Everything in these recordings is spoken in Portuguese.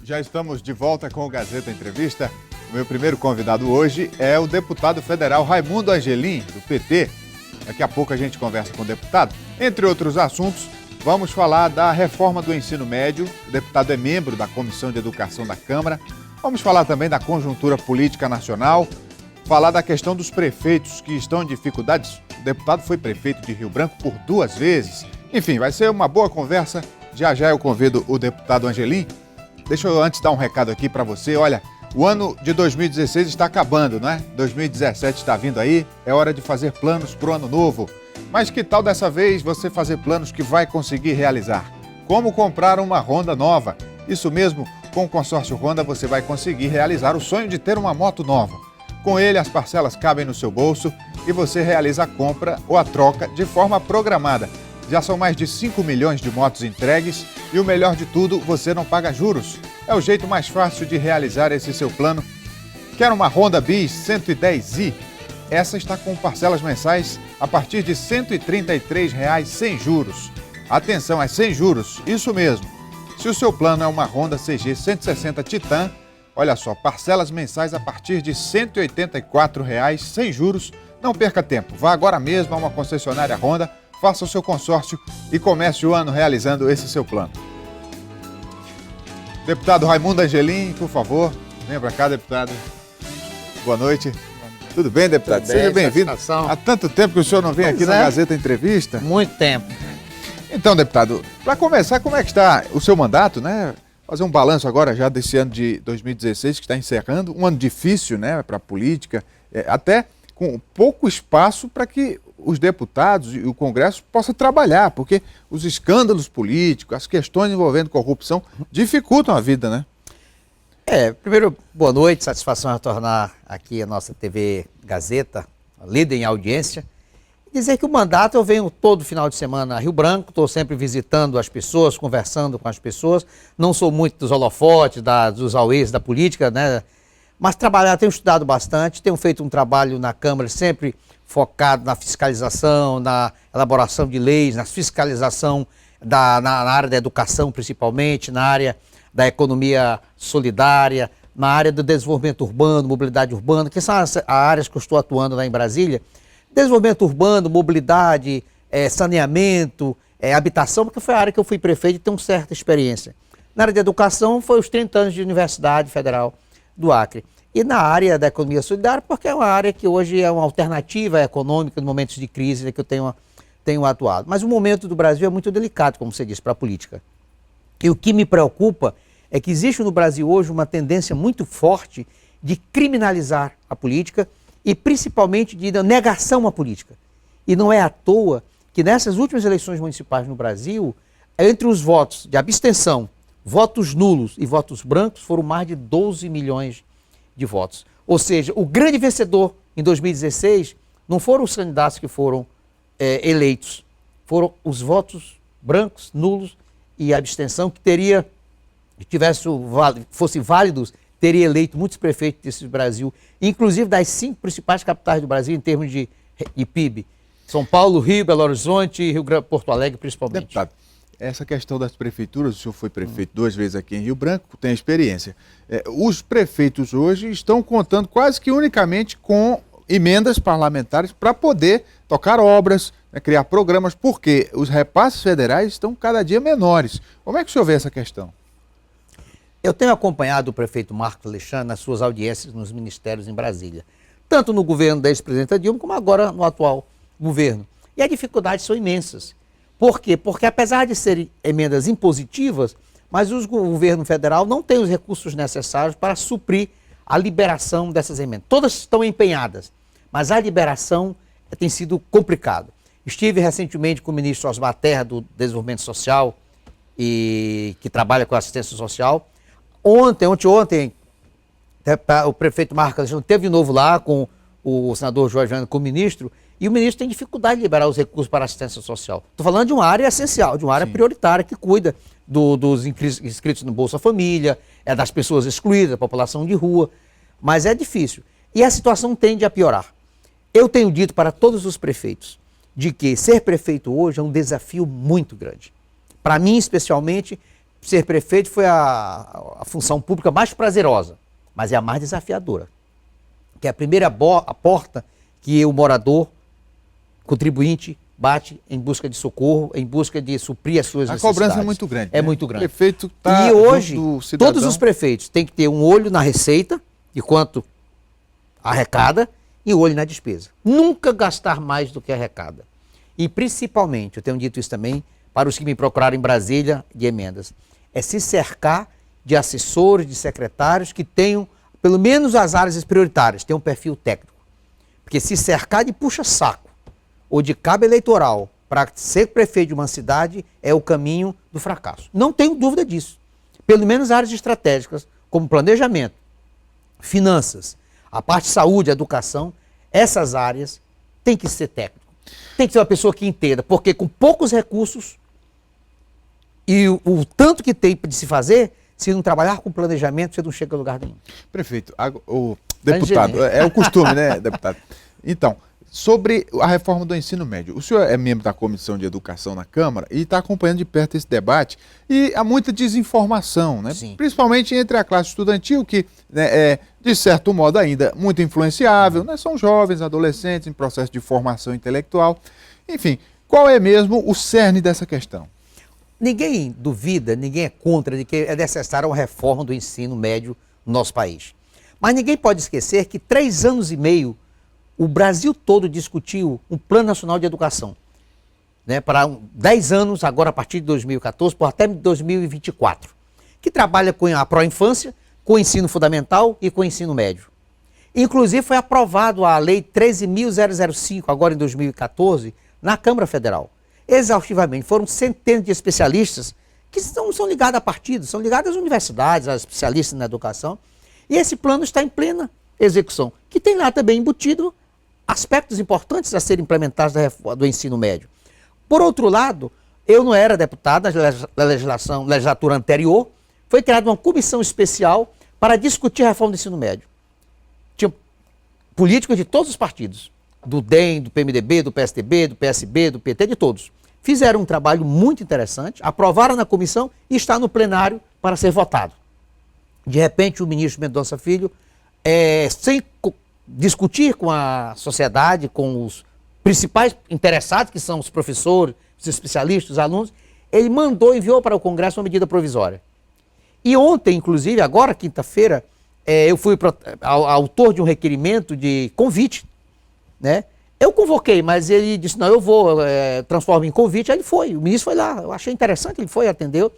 Já estamos de volta com o Gazeta Entrevista. O meu primeiro convidado hoje é o deputado federal Raimundo Angelim, do PT. Daqui a pouco a gente conversa com o deputado. Entre outros assuntos, vamos falar da reforma do ensino médio. O deputado é membro da Comissão de Educação da Câmara. Vamos falar também da conjuntura política nacional, falar da questão dos prefeitos que estão em dificuldades. O deputado foi prefeito de Rio Branco por 2 vezes. Enfim, vai ser uma boa conversa. Já eu convido o deputado Angelim. Deixa eu antes dar um recado aqui para você. Olha, o ano de 2016 está acabando, não é? 2017 está vindo aí, é hora de fazer planos para o ano novo. Mas que tal dessa vez você fazer planos que vai conseguir realizar? Como comprar uma Honda nova? Isso mesmo, com o consórcio Honda você vai conseguir realizar o sonho de ter uma moto nova. Com ele, as parcelas cabem no seu bolso e você realiza a compra ou a troca de forma programada. Já são mais de 5 milhões de motos entregues e o melhor de tudo, você não paga juros. É o jeito mais fácil de realizar esse seu plano. Quer uma Honda Bis 110i? Essa está com parcelas mensais a partir de R$ 133,00 sem juros. Atenção, é sem juros, isso mesmo. Se o seu plano é uma Honda CG 160 Titan, olha só, parcelas mensais a partir de R$ 184,00 sem juros. Não perca tempo, vá agora mesmo a uma concessionária Honda, faça o seu consórcio e comece o ano realizando esse seu plano. Deputado Raimundo Angelim, por favor, venha para cá, deputado. Boa noite. Tudo bem, deputado? Tudo bem, seja bem-vindo. Há tanto tempo que o senhor não vem aqui na Gazeta Entrevista. Muito tempo. Então, deputado, para começar, como é que está o seu mandato, né? Fazer um balanço agora já desse ano de 2016 que está encerrando, um ano difícil, né, para a política, até com pouco espaço para que os deputados e o Congresso possam trabalhar, porque os escândalos políticos, as questões envolvendo corrupção dificultam a vida, né? Primeiro, boa noite, satisfação retornar aqui à nossa TV Gazeta, líder em audiência. Dizer que o mandato, eu venho todo final de semana a Rio Branco, estou sempre visitando as pessoas, conversando com as pessoas, não sou muito dos holofotes, dos auês da política, né? Mas tenho estudado bastante, tenho feito um trabalho na Câmara sempre focado na fiscalização, na elaboração de leis, na fiscalização na área da educação principalmente, na área da economia solidária, na área do desenvolvimento urbano, mobilidade urbana, que são as áreas que eu estou atuando lá em Brasília. Desenvolvimento urbano, mobilidade, saneamento, habitação, porque foi a área que eu fui prefeito e tenho certa experiência. Na área de educação foi os 30 anos de Universidade Federal do Acre. E na área da economia solidária, porque é uma área que hoje é uma alternativa econômica em momentos de crise, né, que eu tenho atuado. Mas o momento do Brasil é muito delicado, como você disse, para a política. E o que me preocupa é que existe no Brasil hoje uma tendência muito forte de criminalizar a política e principalmente de negação à política. E não é à toa que nessas últimas eleições municipais no Brasil, entre os votos de abstenção, votos nulos e votos brancos, foram mais de 12 milhões de votos. Ou seja, o grande vencedor em 2016 não foram os candidatos que foram eleitos, foram os votos brancos, nulos e abstenção que fossem válidos, teria eleito muitos prefeitos desse Brasil, inclusive das 5 principais capitais do Brasil em termos de PIB. São Paulo, Rio, Belo Horizonte e Porto Alegre principalmente. Deputado, essa questão das prefeituras, o senhor foi prefeito 2 vezes aqui em Rio Branco, tem experiência. Os prefeitos hoje estão contando quase que unicamente com emendas parlamentares para poder tocar obras, né, criar programas, porque os repasses federais estão cada dia menores. Como é que o senhor vê essa questão? Eu tenho acompanhado o prefeito Marcos Alexandre nas suas audiências nos ministérios em Brasília, tanto no governo da ex-presidenta Dilma, como agora no atual governo. E as dificuldades são imensas. Por quê? Porque apesar de serem emendas impositivas, mas o governo federal não tem os recursos necessários para suprir a liberação dessas emendas. Todas estão empenhadas, mas a liberação tem sido complicado. Estive recentemente com o ministro Osmar Terra, do Desenvolvimento Social, e que trabalha com assistência social. Ontem, o prefeito Marcos Alexandre esteve de novo lá com o senador Jorge Fernando, com o ministro, e o ministro tem dificuldade de liberar os recursos para a assistência social. Estou falando de uma área essencial, de uma área prioritária que cuida dos inscritos no Bolsa Família, das pessoas excluídas, da população de rua, mas é difícil. E a situação tende a piorar. Eu tenho dito para todos os prefeitos de que ser prefeito hoje é um desafio muito grande. Para mim, especialmente, ser prefeito foi a função pública mais prazerosa, mas é a mais desafiadora. Que é a primeira a porta que o morador, contribuinte, bate em busca de socorro, em busca de suprir as suas necessidades. A cobrança é muito grande. É muito grande. O prefeito tá e hoje, junto do cidadão. todos os prefeitos têm que ter um olho na receita, de quanto arrecada, e um olho na despesa. Nunca gastar mais do que arrecada. E principalmente, eu tenho dito isso também, para os que me procuraram em Brasília de emendas, é se cercar de assessores, de secretários que tenham, pelo menos as áreas prioritárias, tenham um perfil técnico. Porque se cercar de puxa-saco ou de cabo eleitoral para ser prefeito de uma cidade é o caminho do fracasso. Não tenho dúvida disso. Pelo menos áreas estratégicas, como planejamento, finanças, a parte de saúde, educação, essas áreas têm que ser técnico. Tem que ser uma pessoa que entenda, porque com poucos recursos e o tanto que tem de se fazer, se não trabalhar com planejamento, você não chega a lugar nenhum. Prefeito, o deputado, é o costume, né, deputado? Então, sobre a reforma do ensino médio, o senhor é membro da Comissão de Educação na Câmara e está acompanhando de perto esse debate e há muita desinformação, né? Sim. Principalmente entre a classe estudantil, que né, é, de certo modo, ainda muito influenciável, né? São jovens, adolescentes em processo de formação intelectual. Enfim, qual é mesmo o cerne dessa questão? Ninguém duvida, ninguém é contra de que é necessária uma reforma do ensino médio no nosso país. Mas ninguém pode esquecer que 3 anos e meio o Brasil todo discutiu um Plano Nacional de Educação, né, para 10 anos, agora a partir de 2014, por até 2024, que trabalha com a pró-infância, com o ensino fundamental e com o ensino médio. Inclusive foi aprovado a Lei 13.005, agora em 2014, na Câmara Federal. Exaustivamente, foram centenas de especialistas que não são ligados a partidos, são ligados às universidades, a especialistas na educação, e esse plano está em plena execução, que tem lá também embutido aspectos importantes a serem implementados do ensino médio. Por outro lado, eu não era deputado na legislatura anterior, foi criada uma comissão especial para discutir a reforma do ensino médio. Tinha políticos de todos os partidos, do DEM, do PMDB, do PSDB, do PSB, do PT, de todos. Fizeram um trabalho muito interessante, aprovaram na comissão e está no plenário para ser votado. De repente, o ministro Mendonça Filho, sem discutir com a sociedade, com os principais interessados, que são os professores, os especialistas, os alunos, ele enviou para o Congresso uma medida provisória. E ontem, inclusive, agora, quinta-feira, eu fui autor de um requerimento de convite, né? Eu convoquei, mas ele disse, não, eu vou, transformo em convite, aí ele foi, o ministro foi lá, eu achei interessante, ele foi, atendeu,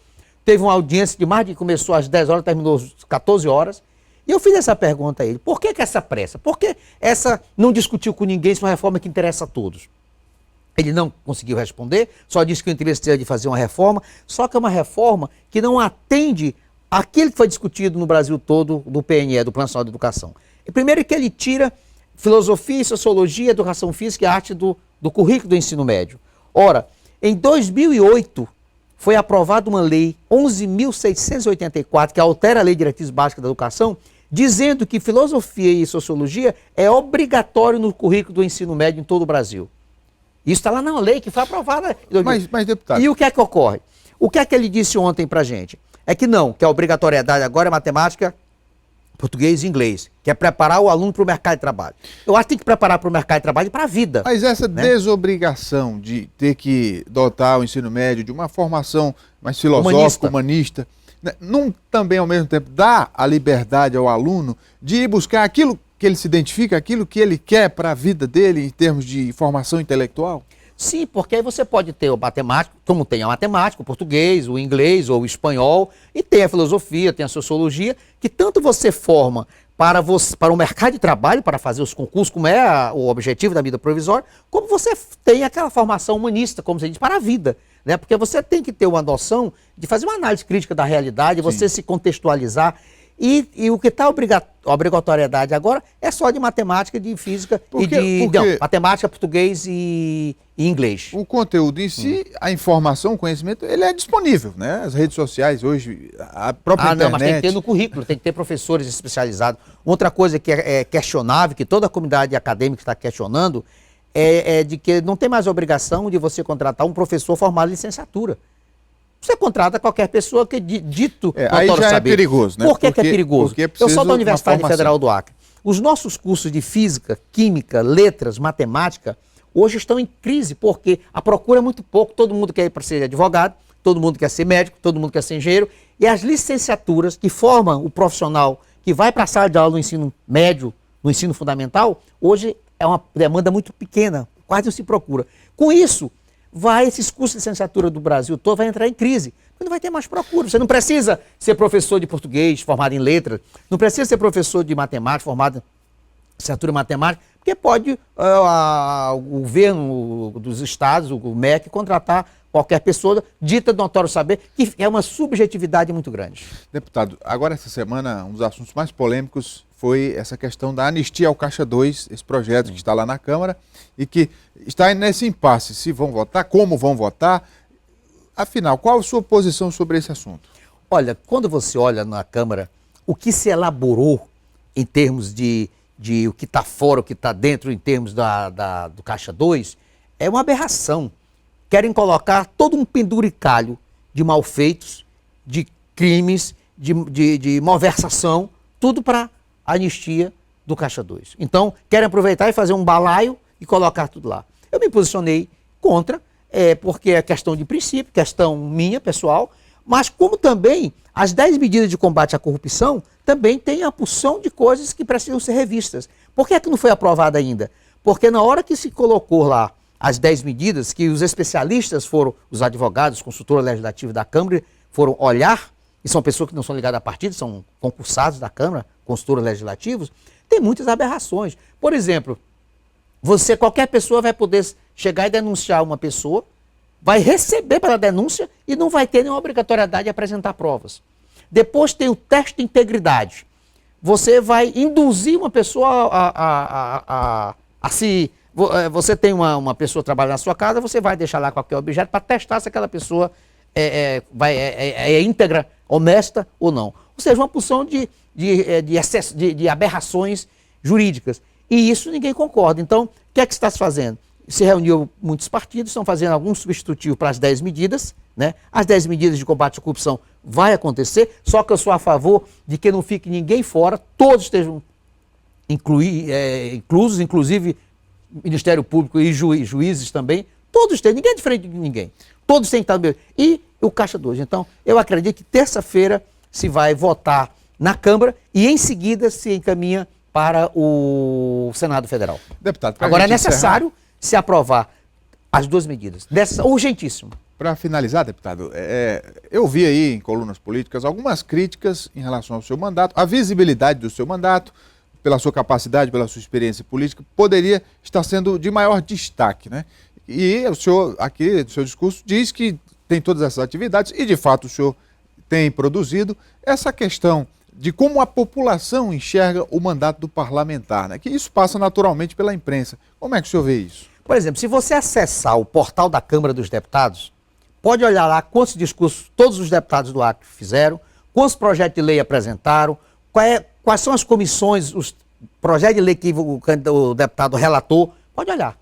teve uma audiência começou às 10 horas, terminou às 14 horas, e eu fiz essa pergunta a ele, por que essa pressa? Por que essa não discutiu com ninguém se é uma reforma que interessa a todos? Ele não conseguiu responder, só disse que o interesse era de fazer uma reforma, só que é uma reforma que não atende àquilo que foi discutido no Brasil todo do PNE, do Plano Nacional de Educação. E primeiro que ele tira filosofia, sociologia, educação física e arte do currículo do ensino médio. Ora, em 2008 foi aprovada uma lei 11.684, que altera a Lei de Diretrizes Básicas da Educação, dizendo que filosofia e sociologia é obrigatório no currículo do ensino médio em todo o Brasil. Isso está lá na lei que foi aprovada em 2008. Mas, deputado... E o que é que ocorre? O que é que ele disse ontem para a gente? É que não, que a obrigatoriedade agora é matemática, português e inglês, que é preparar o aluno para o mercado de trabalho. Eu acho que tem que preparar para o mercado de trabalho e para a vida. Mas essa né? desobrigação de ter que dotar o ensino médio de uma formação mais filosófica, humanista, né, não também ao mesmo tempo dá a liberdade ao aluno de ir buscar aquilo que ele se identifica, aquilo que ele quer para a vida dele em termos de formação intelectual? Sim, porque aí você pode ter o matemático, como tem a matemática, o português, o inglês ou o espanhol, e tem a filosofia, tem a sociologia, que tanto você forma para o mercado de trabalho, para fazer os concursos, como é o objetivo da medida provisória, como você tem aquela formação humanista, como se diz, para a vida. Né? Porque você tem que ter uma noção de fazer uma análise crítica da realidade, você se contextualizar. E o que está obrigatoriedade agora é só de matemática, de física não, matemática, português e inglês. O conteúdo em si, a informação, o conhecimento, ele é disponível, né? As redes sociais hoje, a própria internet... Não, mas tem que ter no currículo, tem que ter professores especializados. Outra coisa que é questionável, que toda a comunidade acadêmica está questionando, é de que não tem mais obrigação de você contratar um professor formado em licenciatura. você contrata qualquer pessoa que dito aí já é perigoso, né? Por que é perigoso? Eu sou da Universidade Federal do Acre. Os nossos cursos de física, química, letras, matemática, hoje estão em crise, porque a procura é muito pouco, todo mundo quer ir para ser advogado, todo mundo quer ser médico, todo mundo quer ser engenheiro, e as licenciaturas que formam o profissional que vai para a sala de aula no ensino médio, no ensino fundamental, hoje é uma demanda muito pequena, quase não se procura. Com isso, esses cursos de licenciatura do Brasil todo vai entrar em crise, porque não vai ter mais procura. Você não precisa ser professor de português, formado em letras, não precisa ser professor de matemática, formado em licenciatura em matemática, porque pode o governo dos estados, o MEC, contratar qualquer pessoa dita do notório saber, que é uma subjetividade muito grande. Deputado, agora essa semana, um dos assuntos mais polêmicos foi essa questão da anistia ao Caixa 2, esse projeto que está lá na Câmara e que está nesse impasse, se vão votar, como vão votar. Afinal, qual a sua posição sobre esse assunto? Olha, quando você olha na Câmara, o que se elaborou em termos de o que está fora, o que está dentro, em termos do Caixa 2, é uma aberração. Querem colocar todo um penduricalho de malfeitos, de crimes, de malversação, tudo para anistia do Caixa 2. Então, querem aproveitar e fazer um balaio e colocar tudo lá. Eu me posicionei contra, porque é questão de princípio, questão minha, pessoal, mas como também as 10 medidas de combate à corrupção também tem a porção de coisas que precisam ser revistas. Por que é que não foi aprovada ainda? Porque na hora que se colocou lá as 10 medidas, que os especialistas foram, os advogados, consultora legislativa da Câmara, foram olhar, e são pessoas que não são ligadas a partido, são concursados da Câmara, consultores legislativos, tem muitas aberrações. Por exemplo, qualquer pessoa vai poder chegar e denunciar uma pessoa, vai receber pela denúncia e não vai ter nenhuma obrigatoriedade de apresentar provas. Depois tem o teste de integridade. Você vai induzir uma pessoa a se... Você tem uma pessoa trabalhando na sua casa, você vai deixar lá qualquer objeto para testar se aquela pessoa é íntegra, honesta ou não. Ou seja, uma porção de aberrações jurídicas. E isso ninguém concorda. Então, o que é que está se fazendo? Se reuniu muitos partidos, estão fazendo algum substitutivo para as 10 medidas, né? As 10 medidas de combate à corrupção vai acontecer, só que eu sou a favor de que não fique ninguém fora, todos estejam inclusos, inclusive Ministério Público e juízes também, todos têm, ninguém é diferente de ninguém, todos têm que estar no mesmo. E o Caixa 2. Então, eu acredito que terça-feira se vai votar na Câmara e em seguida se encaminha para o Senado Federal. Deputado, agora é necessário se aprovar as 2 medidas, urgentíssimo. Para finalizar, deputado, eu vi aí em colunas políticas algumas críticas em relação ao seu mandato, a visibilidade do seu mandato, pela sua capacidade, pela sua experiência política, poderia estar sendo de maior destaque, né? E o senhor, aqui, no seu discurso, diz que tem todas essas atividades e, de fato, o senhor tem produzido essa questão de como a população enxerga o mandato do parlamentar, né? Que isso passa naturalmente pela imprensa. Como é que o senhor vê isso? Por exemplo, se você acessar o portal da Câmara dos Deputados, pode olhar lá quantos discursos todos os deputados do Acre fizeram, quantos projetos de lei apresentaram, quais são as comissões, os projetos de lei que o deputado relatou, pode olhar.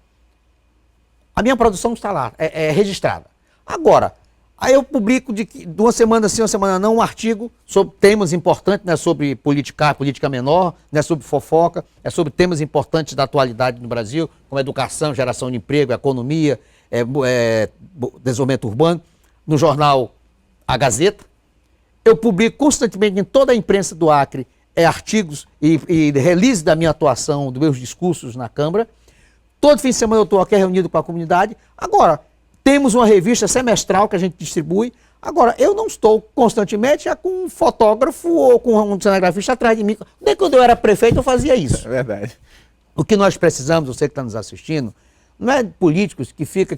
A minha produção está lá, é registrada. Agora, aí eu publico de uma semana sim, uma semana não, um artigo sobre temas importantes, né, sobre política menor, né, sobre fofoca, sobre temas importantes da atualidade no Brasil, como educação, geração de emprego, economia, desenvolvimento urbano, no jornal A Gazeta. Eu publico constantemente em toda a imprensa do Acre artigos e release da minha atuação, dos meus discursos na Câmara. Todo fim de semana eu estou aqui reunido com a comunidade. Agora, temos uma revista semestral que a gente distribui. Agora, eu não estou constantemente com um fotógrafo ou com um cinegrafista atrás de mim. Nem quando eu era prefeito eu fazia isso. É verdade. O que nós precisamos, você que está nos assistindo, não é de políticos que fica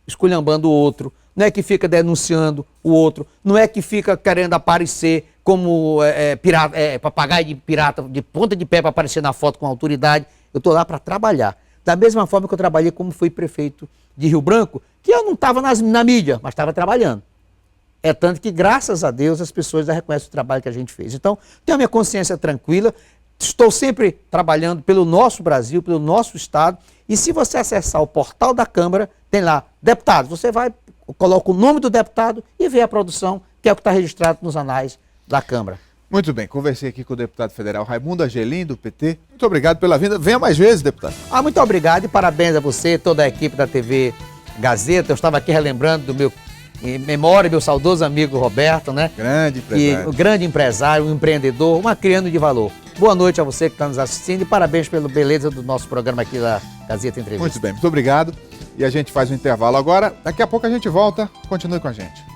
esculhambando o outro, não é que fica denunciando o outro, não é que fica querendo aparecer como papagaio de pirata, de ponta de pé para aparecer na foto com a autoridade. Eu estou lá para trabalhar. Da mesma forma que eu trabalhei como fui prefeito de Rio Branco, que eu não estava na mídia, mas estava trabalhando. É tanto que, graças a Deus, as pessoas já reconhecem o trabalho que a gente fez. Então, tenho a minha consciência tranquila, estou sempre trabalhando pelo nosso Brasil, pelo nosso Estado, e se você acessar o portal da Câmara, tem lá, deputados, você vai coloca o nome do deputado e vê a produção, que é o que está registrado nos anais da Câmara. Muito bem, conversei aqui com o deputado federal Raimundo Angelim, do PT. Muito obrigado pela vinda. Venha mais vezes, deputado. Muito obrigado e parabéns a você, toda a equipe da TV Gazeta. Eu estava aqui relembrando do meu, em memória, meu saudoso amigo Roberto, né? Grande empresário. O grande empresário, um empreendedor, uma criança de valor. Boa noite a você que está nos assistindo e parabéns pela beleza do nosso programa aqui da Gazeta Entrevista. Muito bem, muito obrigado. E a gente faz um intervalo agora. Daqui a pouco a gente volta. Continue com a gente.